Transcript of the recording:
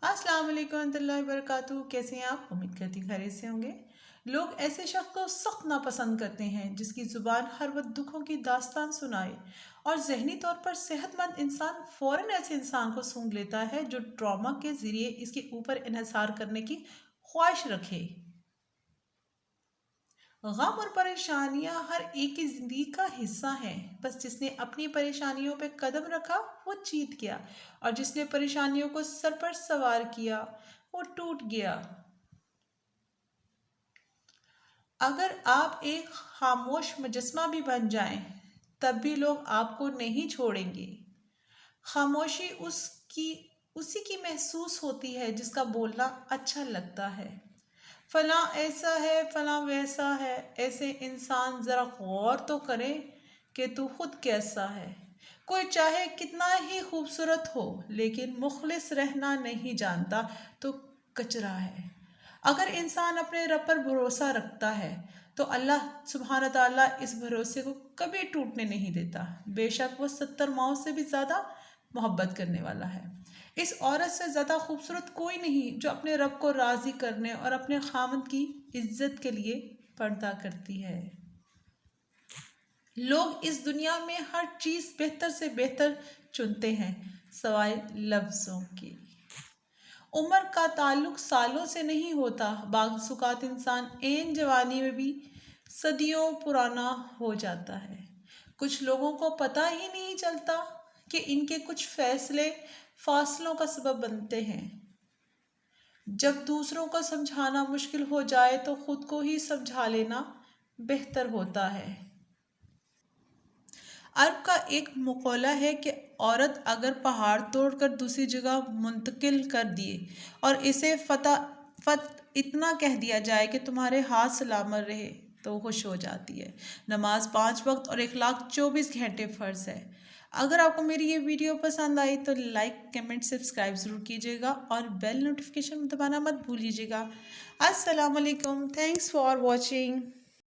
अस्सलाम वालेकुम व रहमतुल्लाहि व बरकातहू। कैसे हैं आप? उम्मीद करती खैरियत से होंगे। लोग ऐसे शख्स को सख्त नापसंद करते हैं जिसकी ज़ुबान हर वक्त दुखों की दास्तान सुनाए, और जहनी तौर पर सेहतमंद इंसान फ़ौरन ऐसे इंसान को सूंघ लेता है जो ट्रॉमा के ज़रिए इसके ऊपर इन्हिसार करने की ख्वाहिश रखे। गम और परेशानियां हर एक की जिंदगी का हिस्सा हैं। बस जिसने अपनी परेशानियों पे कदम रखा वो जीत गया, और जिसने परेशानियों को सर पर सवार किया वो टूट गया। अगर आप एक खामोश मुजस्मा भी बन जाएं, तब भी लोग आपको नहीं छोड़ेंगे। खामोशी उसी की महसूस होती है जिसका बोलना अच्छा लगता है। फलां ऐसा है, फलां वैसा है। ऐसे इंसान ज़रा गौर तो करे कि तू खुद कैसा है। कोई चाहे कितना ही खूबसूरत हो, लेकिन मुखलिस रहना नहीं जानता तो कचरा है। अगर इंसान अपने रब पर भरोसा रखता है तो अल्लाह सुब्हान ताला इस भरोसे को कभी टूटने नहीं देता। बेशक वो 70 माओं से भी ज़्यादा मोहब्बत करने वाला है। इस औरत से ज़्यादा खूबसूरत कोई नहीं जो अपने रब को राज़ी करने और अपने खामद की इज्जत के लिए पर्दा करती है। लोग इस दुनिया में हर चीज़ बेहतर से बेहतर चुनते हैं, सवाए लफ्ज़ों की। उम्र का ताल्लुक सालों से नहीं होता। बाज़ इंसान एन जवानी में भी सदियों पुराना हो जाता है। कुछ लोगों को पता ही नहीं चलता कि इनके कुछ फैसले फासलों का सबब बनते हैं। जब दूसरों को समझाना मुश्किल हो जाए तो खुद को ही समझा लेना बेहतर होता है। अरब का एक मकौला है कि औरत अगर पहाड़ तोड़कर दूसरी जगह मुंतकिल कर दिए और इसे फत इतना कह दिया जाए कि तुम्हारे हाथ सलामत रहे, तो वो खुश हो जाती है। नमाज 5 वक्त और इखलाक 24 घंटे फ़र्ज़ है। अगर आपको मेरी ये वीडियो पसंद आई तो लाइक कमेंट सब्सक्राइब ज़रूर कीजिएगा और बेल नोटिफिकेशन दबाना मत भूलिएगा। अस्सलाम वालेकुम, थैंक्स फॉर वॉचिंग।